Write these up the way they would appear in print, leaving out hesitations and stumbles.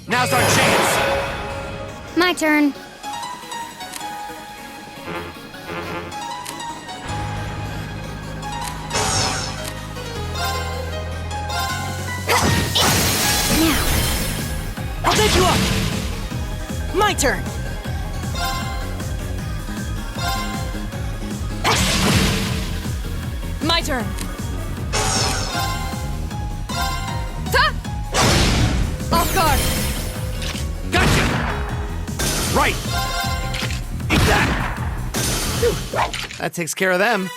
Now's our chance! My turn. Now. I'll take you up! My turn! My turn! Off guard! Gotcha! Right! Eat that! Whew. That takes care of them.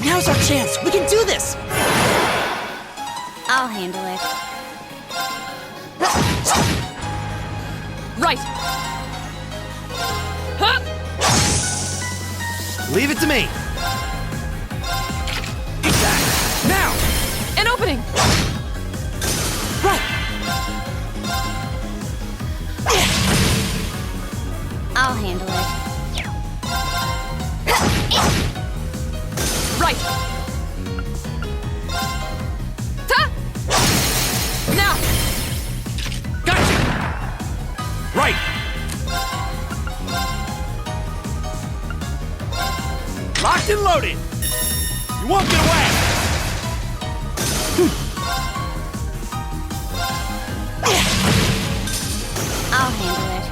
Now's our chance! We can do this! I'll handle it. Right! Huh? Leave it to me. Eat that! Now! An opening! Right! I'll handle it. Right! Ta! Now! Gotcha! Right! Locked and loaded! You won't get away! I'll handle it.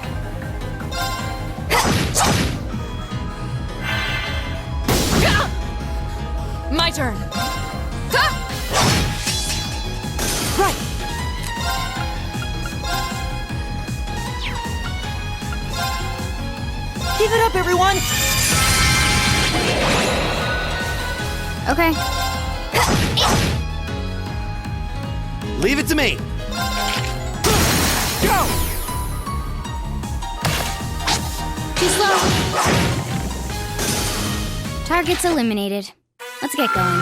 My turn. Ta! Right. Give it up, everyone. Okay. Leave it to me. Go! Too slow. Target's eliminated. Let's get going.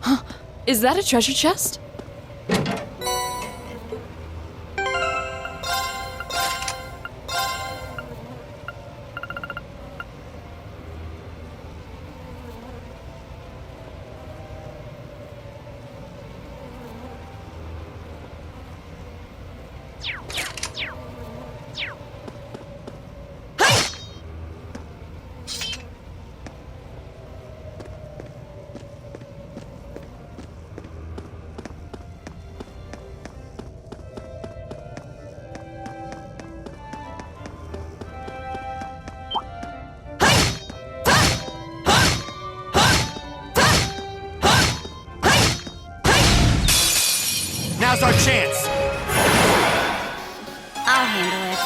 Huh? Is that a treasure chest? Now's our chance! chance! I'll handle it.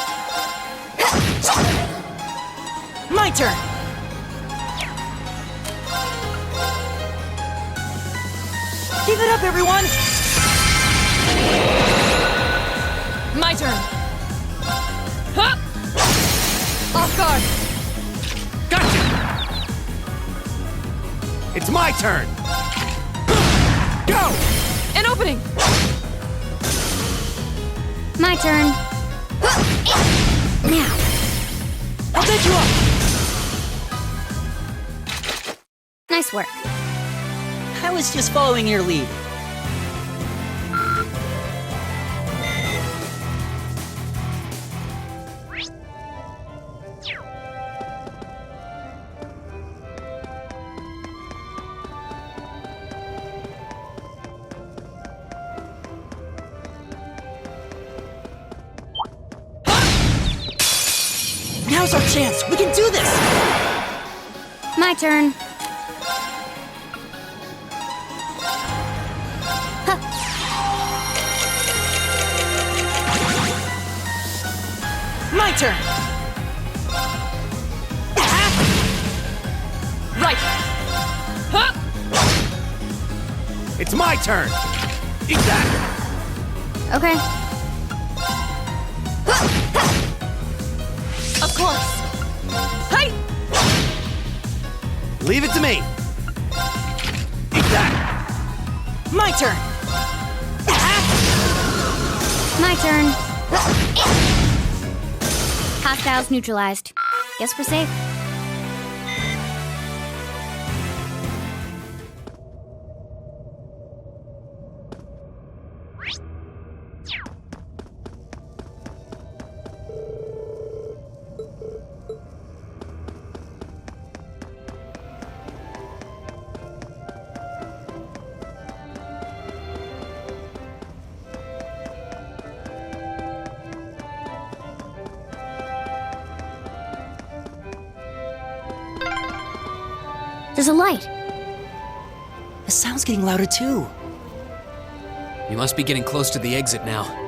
My turn! Give it up, everyone! My turn! Huh! Off guard! Gotcha! It's my turn! Go! An opening! My turn. Now. I'll take you up! Nice work. I was just following your lead. Now's our chance! We can do this! My turn. Huh. My turn! Right! Huh! It's my turn! Eat that! Okay. Of course! Hey! Leave it to me! Eat that! My turn! My turn. Hostiles neutralized. Guess we're safe. There's a light. The sound's getting louder too. We must be getting close to the exit now.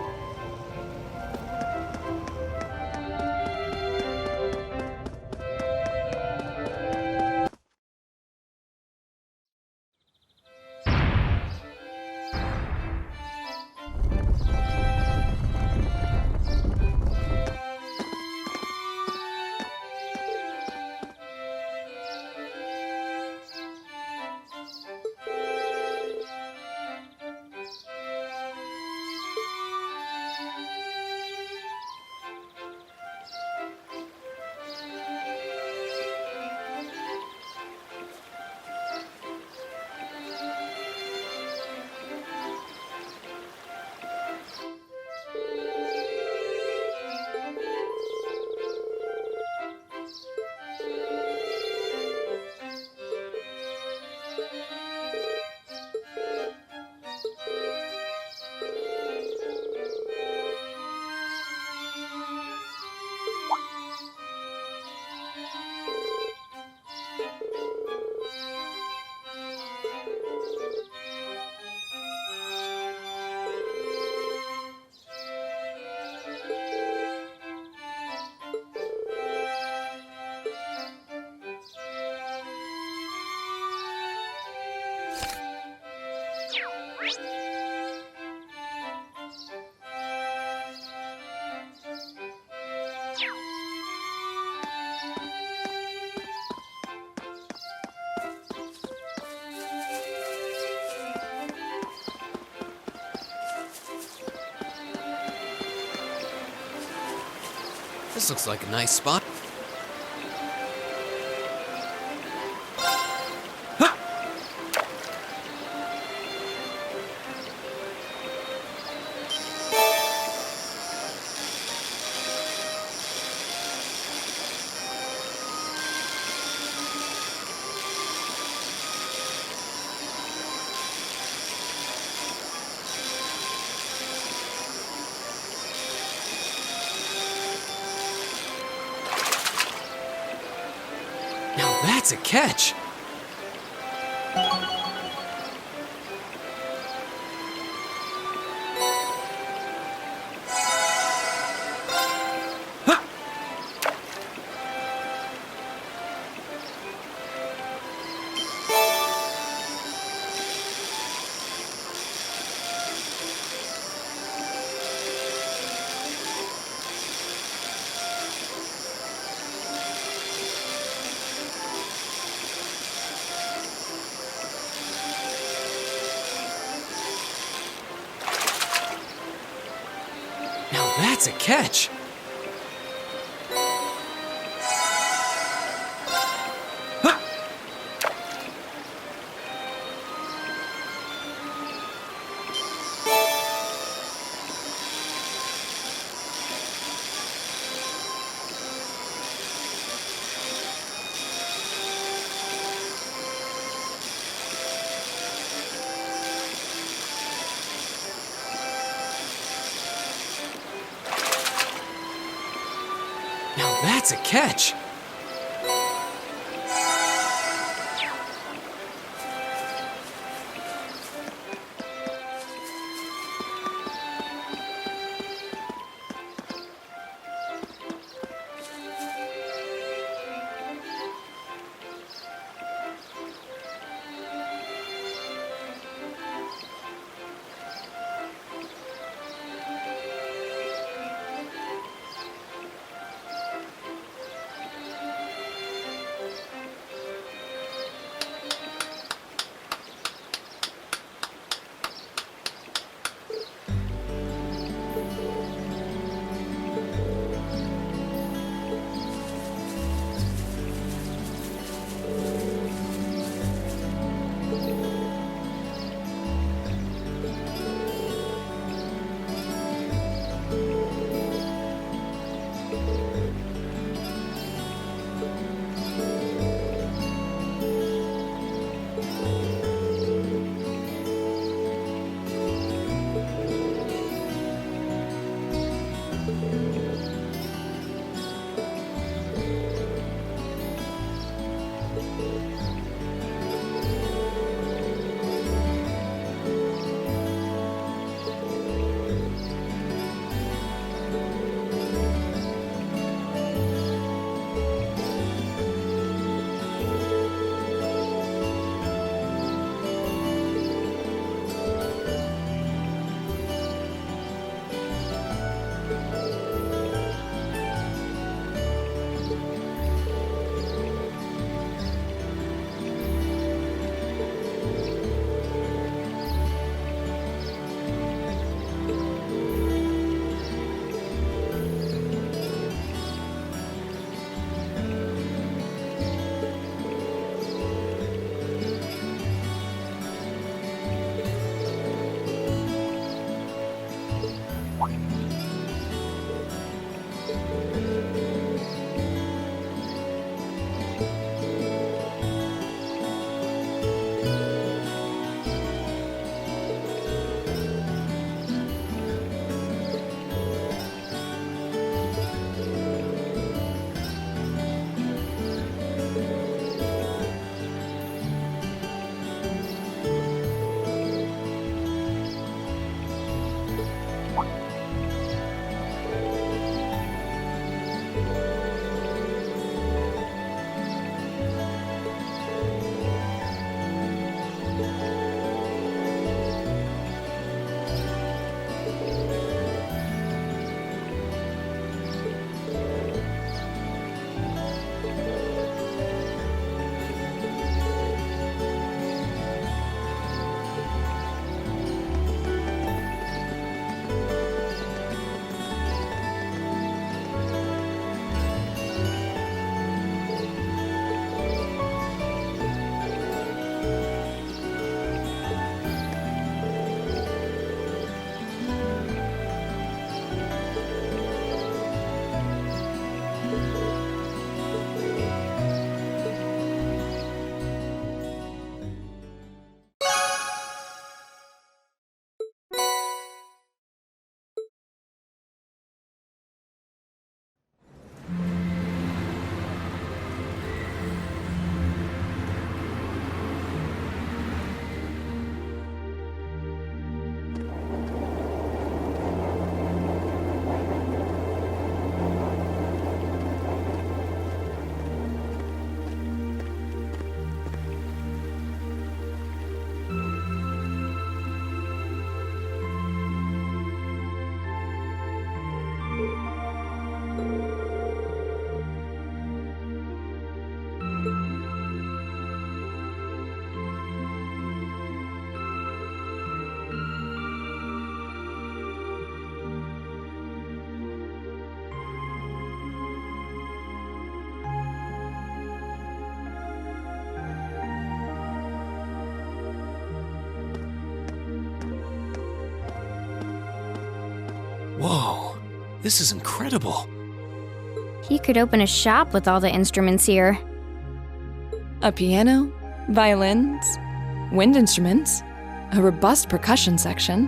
This looks like a nice spot. Now that's a catch! Now that's a catch. Ha! Now that's a catch. Whoa, this is incredible. He could open a shop with all the instruments here. A piano, violins, wind instruments, a robust percussion section.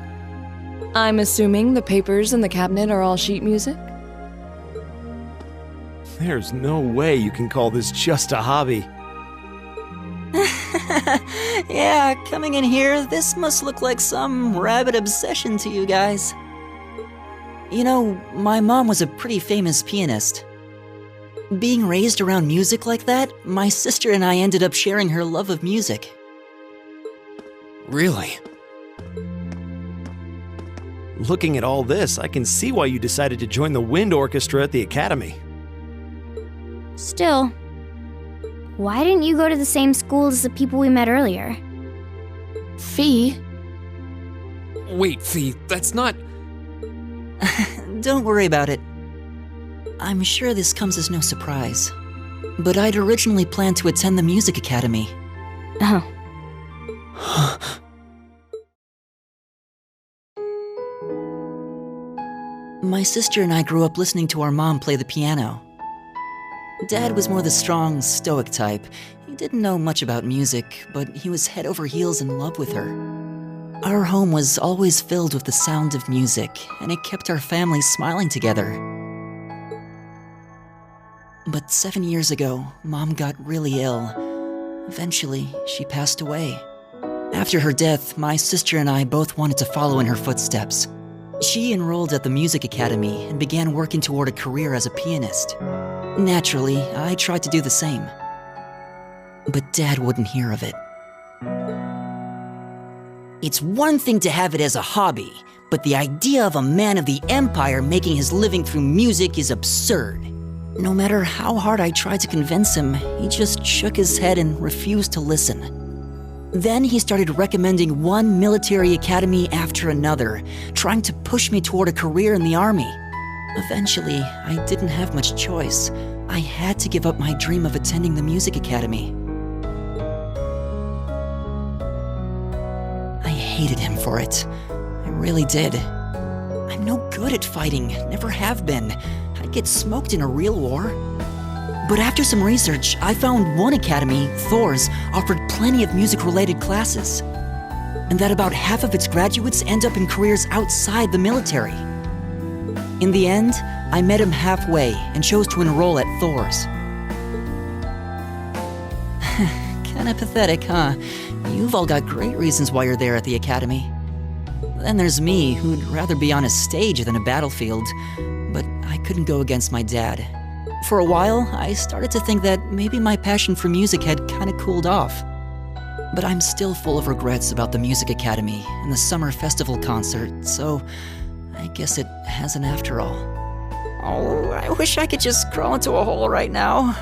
I'm assuming the papers in the cabinet are all sheet music? There's no way you can call this just a hobby. Yeah, coming in here, this must look like some rabid obsession to you guys. You know, my mom was a pretty famous pianist. Being raised around music like that, my sister and I ended up sharing her love of music. Really? Looking at all this, I can see why you decided to join the wind orchestra at the academy. Still, why didn't you go to the same school as the people we met earlier? Fee? Wait, Fee, that's not... Don't worry about it. I'm sure this comes as no surprise. But I'd originally planned to attend the music academy. Oh. My sister and I grew up listening to our mom play the piano. Dad was more the strong, stoic type. He didn't know much about music, but he was head over heels in love with her. Our home was always filled with the sound of music, and it kept our family smiling together. But 7 years ago, Mom got really ill. Eventually, she passed away. After her death, my sister and I both wanted to follow in her footsteps. She enrolled at the music academy and began working toward a career as a pianist. Naturally, I tried to do the same. But Dad wouldn't hear of it. It's one thing to have it as a hobby, but the idea of a man of the Empire making his living through music is absurd. No matter how hard I tried to convince him, he just shook his head and refused to listen. Then he started recommending one military academy after another, trying to push me toward a career in the army. Eventually, I didn't have much choice. I had to give up my dream of attending the music academy. I hated him for it. I really did. I'm no good at fighting, never have been. I'd get smoked in a real war. But after some research, I found one academy, Thor's, offered plenty of music-related classes. And that about half of its graduates end up in careers outside the military. In the end, I met him halfway and chose to enroll at Thor's. Kinda pathetic, huh? You've all got great reasons why you're there at the academy. Then there's me, who'd rather be on a stage than a battlefield, but I couldn't go against my dad. For a while, I started to think that maybe my passion for music had kinda cooled off. But I'm still full of regrets about the music academy and the summer festival concert, so I guess it hasn't after all. Oh, I wish I could just crawl into a hole right now.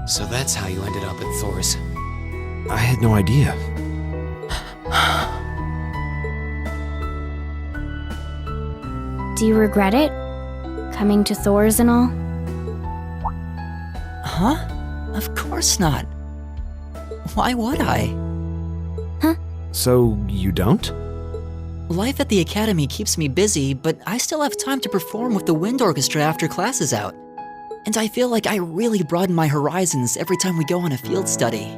So that's how you ended up at Thor's. I had no idea. Do you regret it? Coming to Thor's and all? Huh? Of course not. Why would I? So, you don't? Life at the academy keeps me busy, but I still have time to perform with the wind orchestra after class is out. And I feel like I really broaden my horizons every time we go on a field study.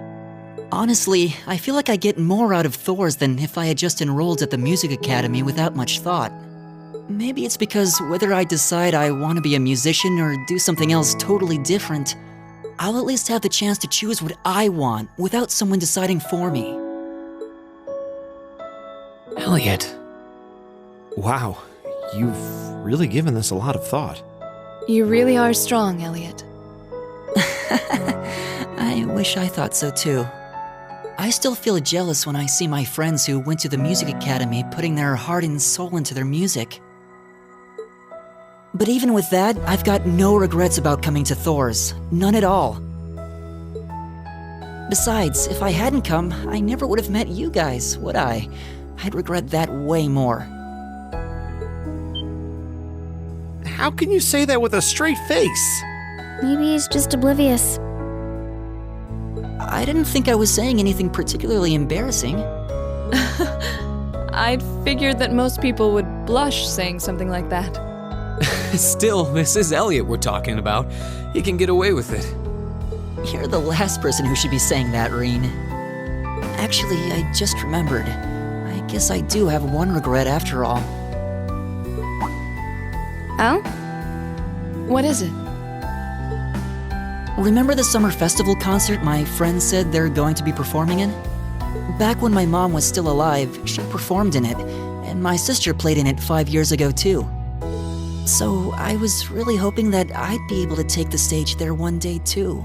Honestly, I feel like I get more out of Thor's than if I had just enrolled at the music academy without much thought. Maybe it's because whether I decide I want to be a musician or do something else totally different, I'll at least have the chance to choose what I want without someone deciding for me. Elliot. Wow, you've really given this a lot of thought. You really are strong, Elliot. I wish I thought so too. I still feel jealous when I see my friends who went to the music academy putting their heart and soul into their music. But even with that, I've got no regrets about coming to Thor's. None at all. Besides, if I hadn't come, I never would have met you guys, would I? I'd regret that way more. How can you say that with a straight face? Maybe he's just oblivious. I didn't think I was saying anything particularly embarrassing. I'd figured that most people would blush saying something like that. Still, this is Elliot we're talking about. He can get away with it. You're the last person who should be saying that, Reen. Actually, I just remembered. I guess I do have one regret after all. Oh? What is it? Remember the summer festival concert my friends said they're going to be performing in? Back when my mom was still alive, she performed in it, and my sister played in it 5 years ago too. So I was really hoping that I'd be able to take the stage there one day too.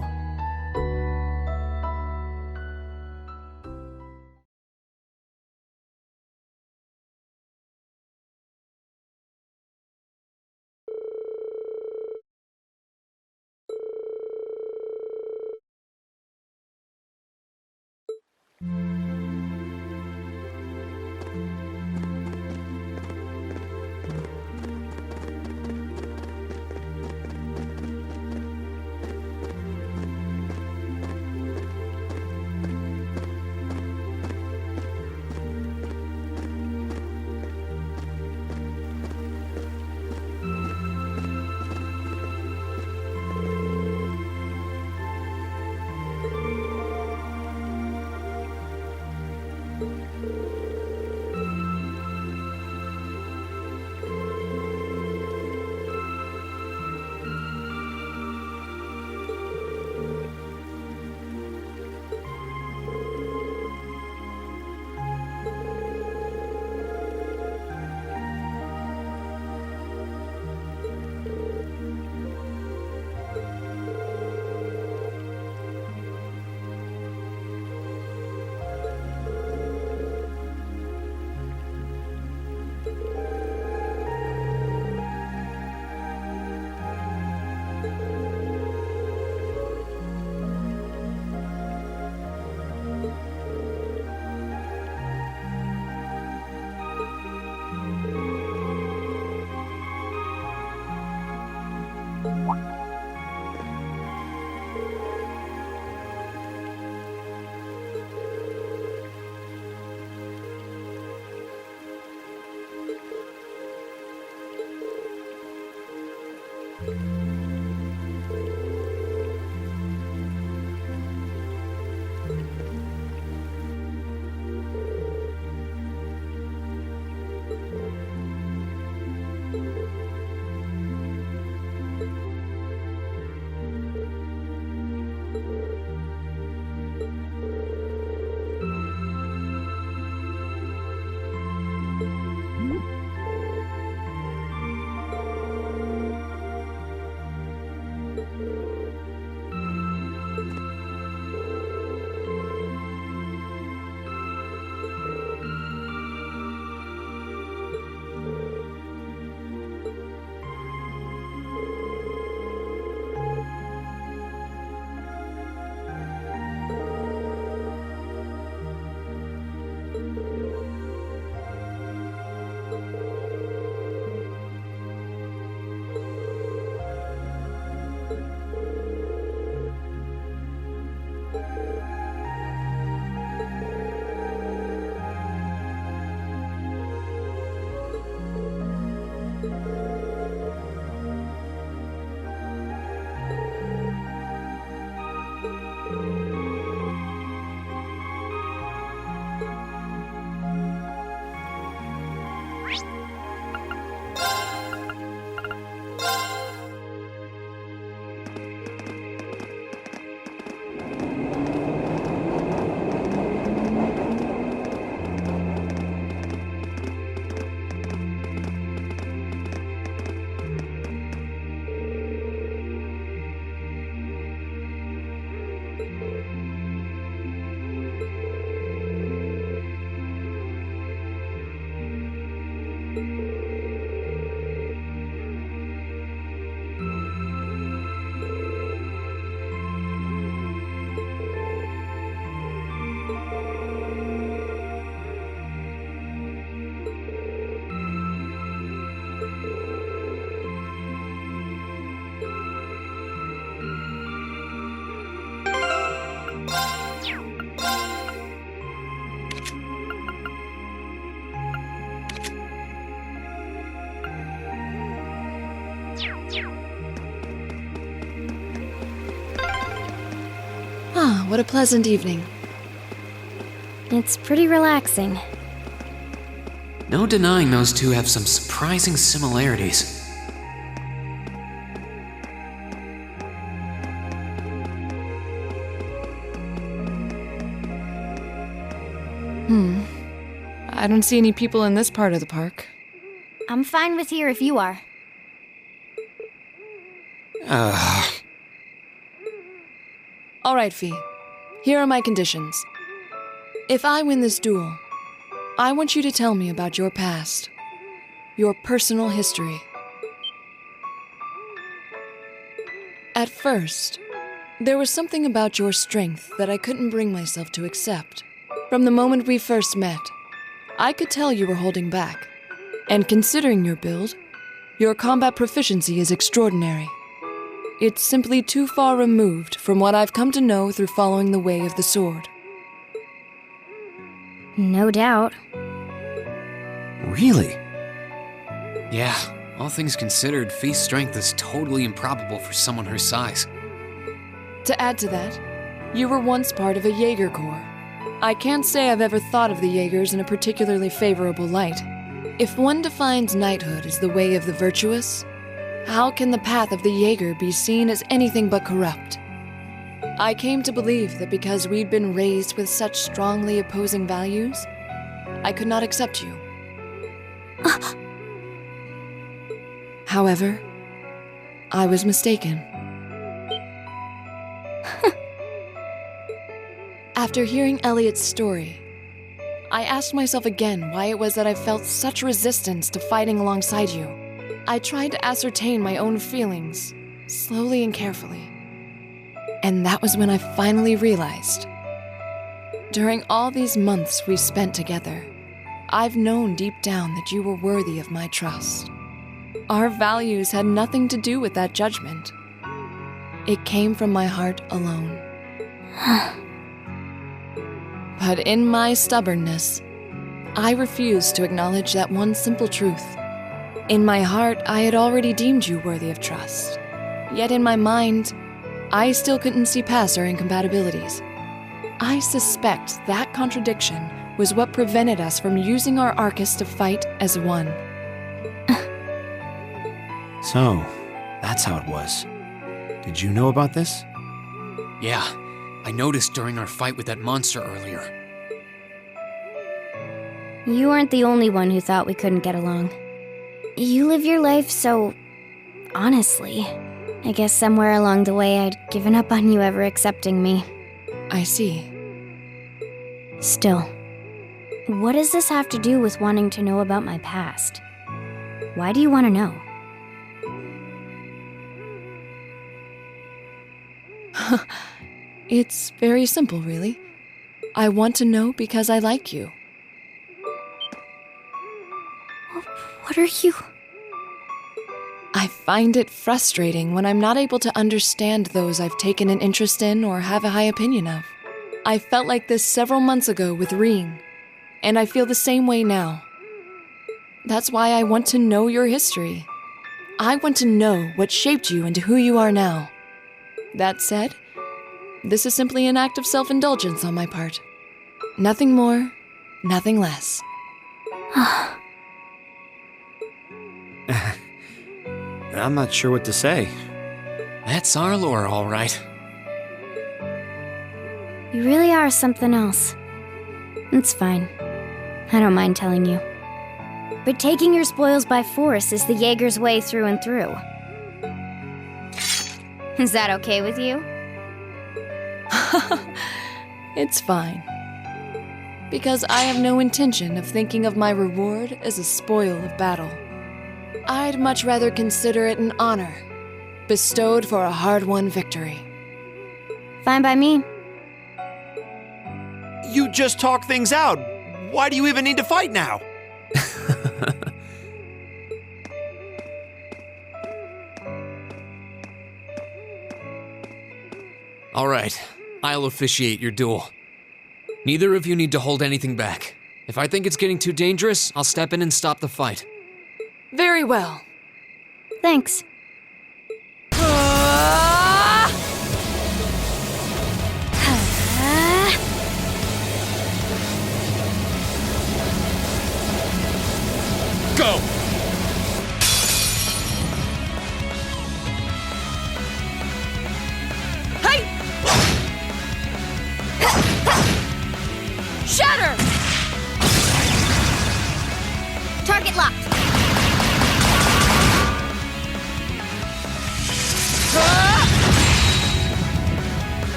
Ah, what a pleasant evening. It's pretty relaxing. No denying those two have some surprising similarities. I don't see any people in this part of the park. I'm fine with here if you are. All right, Fee. Here are my conditions. If I win this duel, I want you to tell me about your past, your personal history. At first, there was something about your strength that I couldn't bring myself to accept. From the moment we first met, I could tell you were holding back. And considering your build, your combat proficiency is extraordinary. It's simply too far removed from what I've come to know through following the way of the sword. No doubt. Really? Yeah, all things considered, Fee's strength is totally improbable for someone her size. To add to that, you were once part of a Jaeger Corps. I can't say I've ever thought of the Jaegers in a particularly favorable light. If one defines knighthood as the way of the virtuous, how can the path of the Jaeger be seen as anything but corrupt? I came to believe that because we'd been raised with such strongly opposing values, I could not accept you. However, I was mistaken. After hearing Elliot's story, I asked myself again why it was that I felt such resistance to fighting alongside you. I tried to ascertain my own feelings, slowly and carefully. And that was when I finally realized. During all these months we spent together, I've known deep down that you were worthy of my trust. Our values had nothing to do with that judgment. It came from my heart alone. But in my stubbornness, I refused to acknowledge that one simple truth. In my heart, I had already deemed you worthy of trust. Yet in my mind, I still couldn't see past our incompatibilities. I suspect that contradiction was what prevented us from using our Arcus to fight as one. So, that's how it was. Did you know about this? Yeah, I noticed during our fight with that monster earlier. You weren't the only one who thought we couldn't get along. You live your life so honestly. I guess somewhere along the way I'd given up on you ever accepting me. I see. Still, what does this have to do with wanting to know about my past? Why do you want to know? It's very simple, really. I want to know because I like you. What are you... I find it frustrating when I'm not able to understand those I've taken an interest in or have a high opinion of. I felt like this several months ago with Reen, and I feel the same way now. That's why I want to know your history. I want to know what shaped you into who you are now. That said, this is simply an act of self-indulgence on my part. Nothing more, nothing less. I'm not sure what to say. That's our lore, all right. You really are something else. It's fine. I don't mind telling you. But taking your spoils by force is the Jaeger's way through and through. Is that okay with you? It's fine. Because I have no intention of thinking of my reward as a spoil of battle. I'd much rather consider it an honor, bestowed for a hard-won victory. Fine by me. You just talk things out. Why do you even need to fight now? All right, I'll officiate your duel. Neither of you need to hold anything back. If I think it's getting too dangerous, I'll step in and stop the fight. Very well. Thanks. Go! Hey! Shatter! Target locked.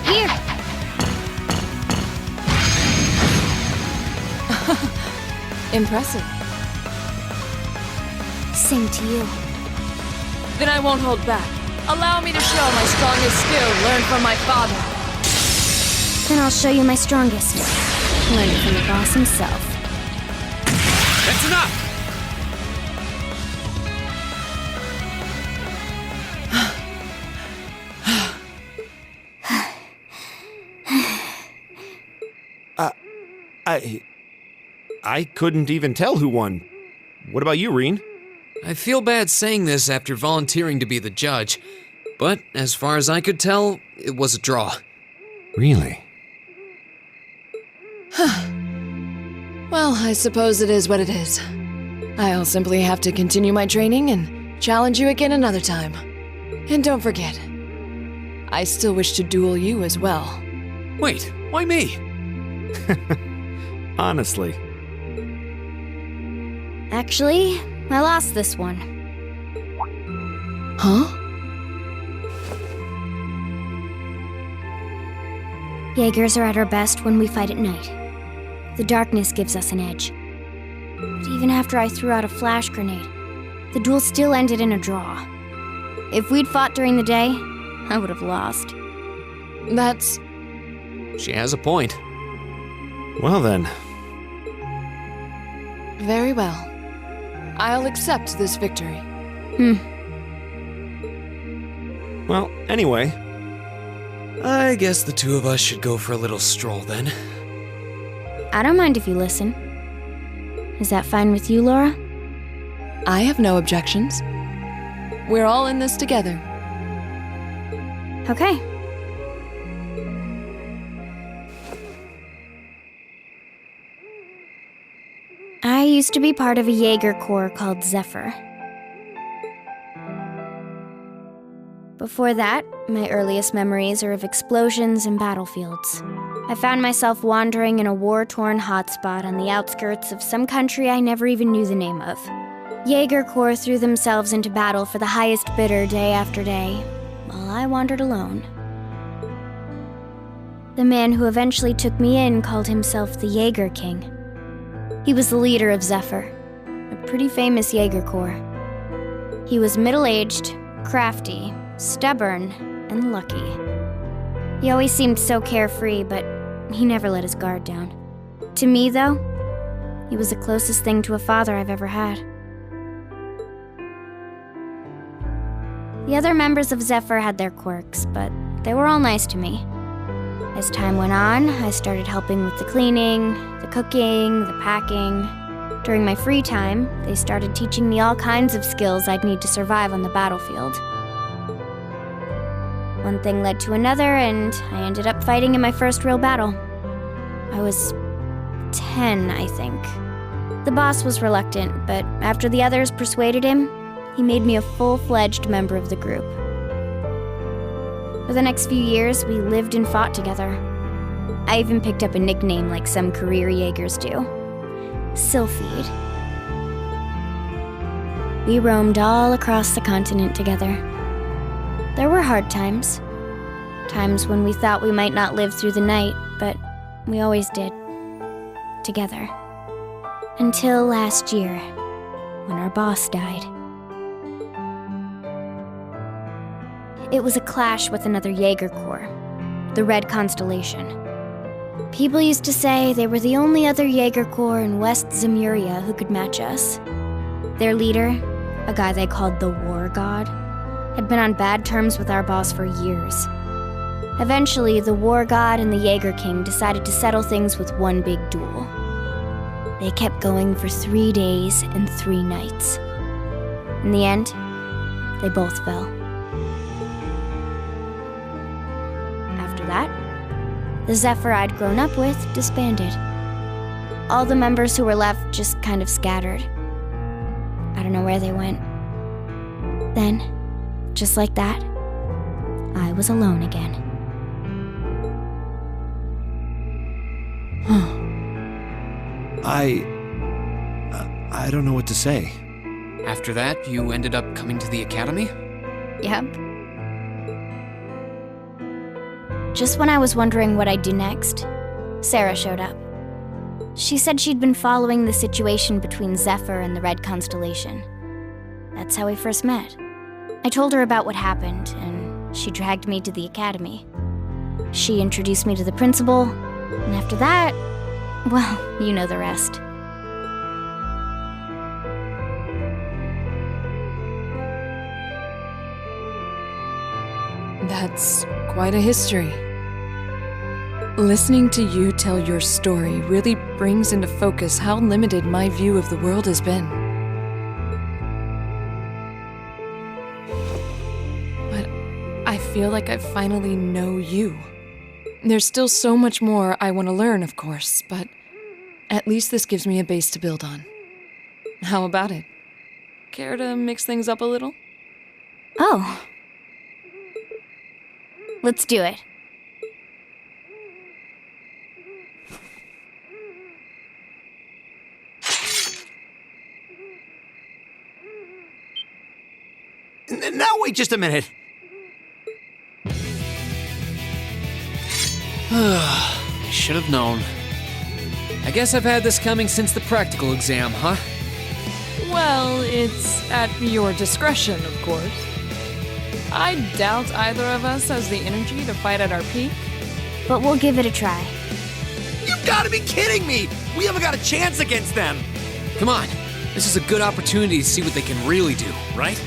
Here. Impressive. Same to you. Then I won't hold back. Allow me to show my strongest skill learned from my father. Then I'll show you my strongest. Learned from the boss himself. That's enough! I couldn't even tell who won. What about you, Reen? I feel bad saying this after volunteering to be the judge, but as far as I could tell, it was a draw. Really? Well, I suppose it is what it is. I'll simply have to continue my training and challenge you again another time. And don't forget, I still wish to duel you as well. Wait, why me? Honestly. Actually, I lost this one. Huh? Jaegers are at our best when we fight at night. The darkness gives us an edge. But even after I threw out a flash grenade, the duel still ended in a draw. If we'd fought during the day, I would have lost. That's... She has a point. Well then. very well. I'll accept this victory. Well, anyway. I guess the two of us should go for a little stroll then. I don't mind if you listen. Is that fine with you, Laura? I have no objections. We're all in this together. Okay. I used to be part of a Jaeger Corps called Zephyr. Before that, my earliest memories are of explosions and battlefields. I found myself wandering in a war-torn hotspot on the outskirts of some country I never even knew the name of. Jaeger Corps threw themselves into battle for the highest bidder day after day, while I wandered alone. The man who eventually took me in called himself the Jaeger King. He was the leader of Zephyr, a pretty famous Jaeger Corps. He was middle-aged, crafty, stubborn, and lucky. He always seemed so carefree, but he never let his guard down. To me, though, he was the closest thing to a father I've ever had. The other members of Zephyr had their quirks, but they were all nice to me. As time went on, I started helping with the cleaning, the cooking, the packing. During my free time, they started teaching me all kinds of skills I'd need to survive on the battlefield. One thing led to another, and I ended up fighting in my first real battle. I was 10, I think. The boss was reluctant, but after the others persuaded him, he made me a full-fledged member of the group. For the next few years, we lived and fought together. I even picked up a nickname like some career Jaegers do. Sylphide. We roamed all across the continent together. There were hard times. Times when we thought we might not live through the night, but we always did. Together. Until last year, when our boss died. It was a clash with another Jaeger Corps, the Red Constellation. People used to say they were the only other Jaeger Corps in West Zemuria who could match us. Their leader, a guy they called the War God, had been on bad terms with our boss for years. Eventually, the War God and the Jaeger King decided to settle things with one big duel. They kept going for 3 days and 3 nights. In the end, they both fell. After that, the Zephyr I'd grown up with disbanded. All the members who were left just kind of scattered. I don't know where they went. Then, just like that, I was alone again. I don't know what to say. After that, you ended up coming to the academy? Yep. Just when I was wondering what I'd do next, Sarah showed up. She said she'd been following the situation between Zephyr and the Red Constellation. That's how we first met. I told her about what happened, and she dragged me to the academy. She introduced me to the principal, and after that, well, you know the rest. That's quite a history. Listening to you tell your story really brings into focus how limited my view of the world has been. But I feel like I finally know you. There's still so much more I want to learn, of course, but at least this gives me a base to build on. How about it? Care to mix things up a little? Oh. Let's do it. Now wait just a minute. I should have known. I guess I've had this coming since the practical exam, huh? Well, it's at your discretion, of course. I doubt either of us has the energy to fight at our peak. But we'll give it a try. You've got to be kidding me! We haven't got a chance against them! Come on, this is a good opportunity to see what they can really do, right?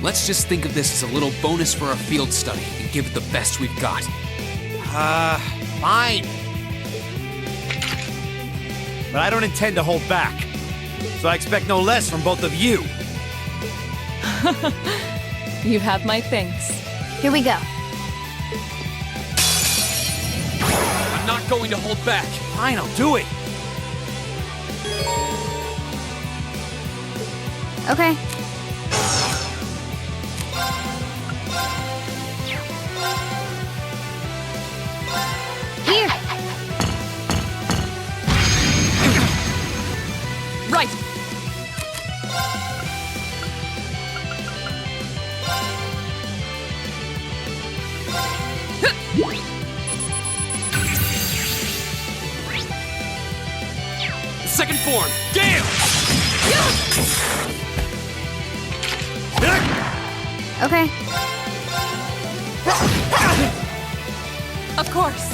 Let's just think of this as a little bonus for our field study and give it the best we've got. Fine. But I don't intend to hold back. So I expect no less from both of you. You have my thanks. Here we go. I'm not going to hold back. Fine, I'll do it. Okay. Here. Right! Second form, Gale! Okay. Of course.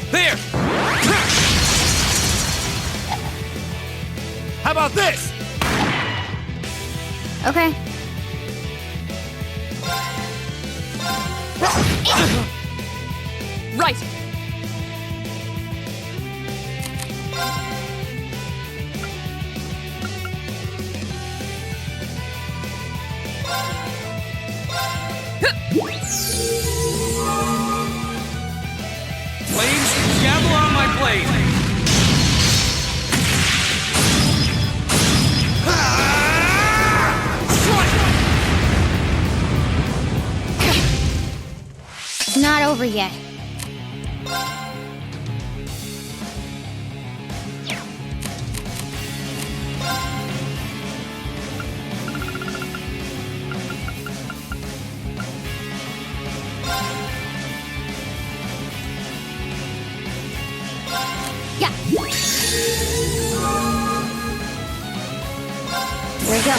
There! How about this? Okay. Right! Flames, gavel on my blade! It's not over yet. Yeah. Here we go.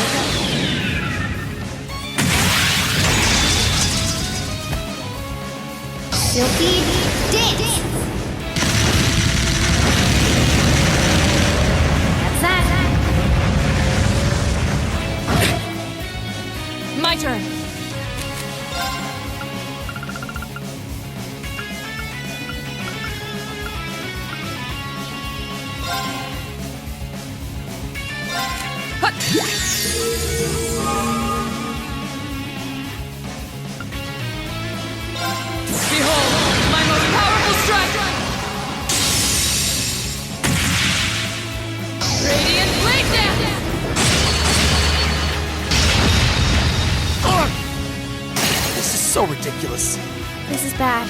Silky dance. That's that. My turn. so ridiculous. This is bad.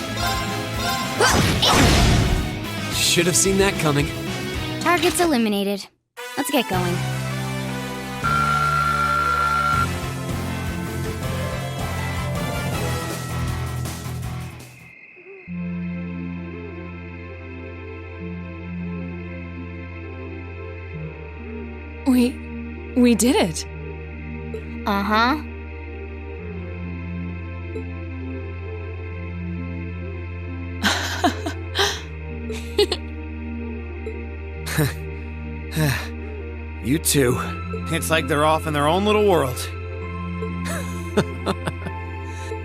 Should have seen that coming. Target's eliminated. Let's get going. We did it. Uh-huh. You two. It's like they're off in their own little world.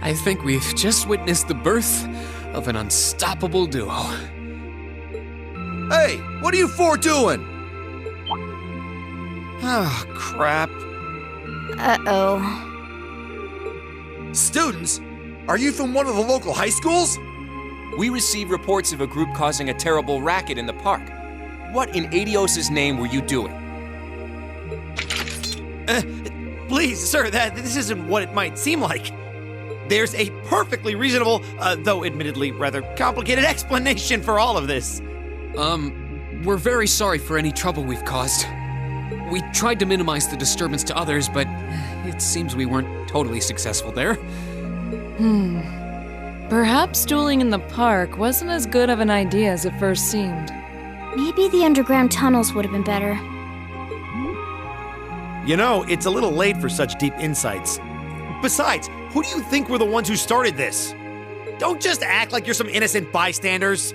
I think we've just witnessed the birth of an unstoppable duo. Hey, what are you four doing? Oh, crap. Uh-oh. Students? Are you from one of the local high schools? We received reports of a group causing a terrible racket in the park. What in Adios' name were you doing? Please, sir, this isn't what it might seem like. There's a perfectly reasonable, though admittedly rather complicated explanation for all of this. We're very sorry for any trouble we've caused. We tried to minimize the disturbance to others, but it seems we weren't totally successful there. Perhaps dueling in the park wasn't as good of an idea as it first seemed. Maybe the underground tunnels would have been better. You know, it's a little late for such deep insights. Besides, who do you think were the ones who started this? Don't just act like you're some innocent bystanders.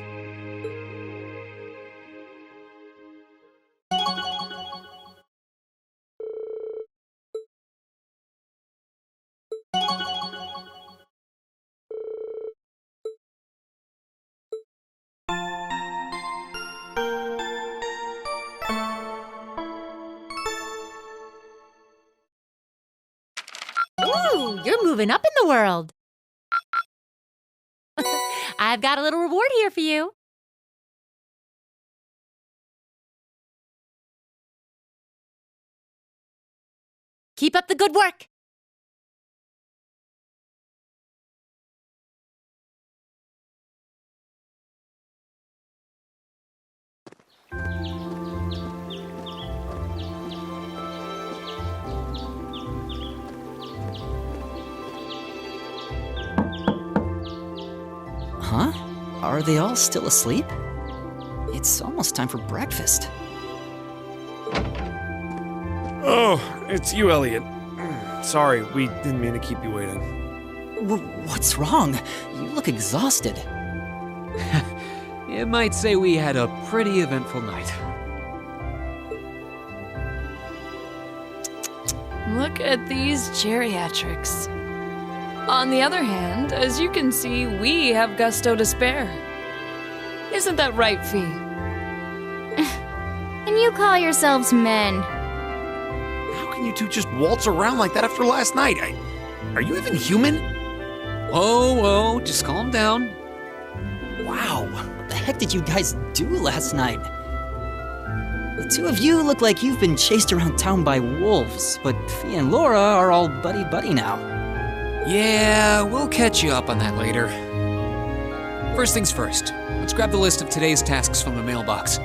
Ooh, you're moving up in the world. I've got a little reward here for you. Keep up the good work. Huh? Are they all still asleep? It's almost time for breakfast. Oh, it's you, Elliot. Sorry, we didn't mean to keep you waiting. What's wrong? You look exhausted. You might say we had a pretty eventful night. Look at these geriatrics. On the other hand, as you can see, we have gusto to spare. Isn't that right, Fee? And you call yourselves men. How can you two just waltz around like that after last night? Are you even human? Oh, just calm down. Wow, what the heck did you guys do last night? The two of you look like you've been chased around town by wolves, but Fee and Laura are all buddy-buddy now. Yeah, we'll catch you up on that later. First things first, let's grab the list of today's tasks from the mailbox.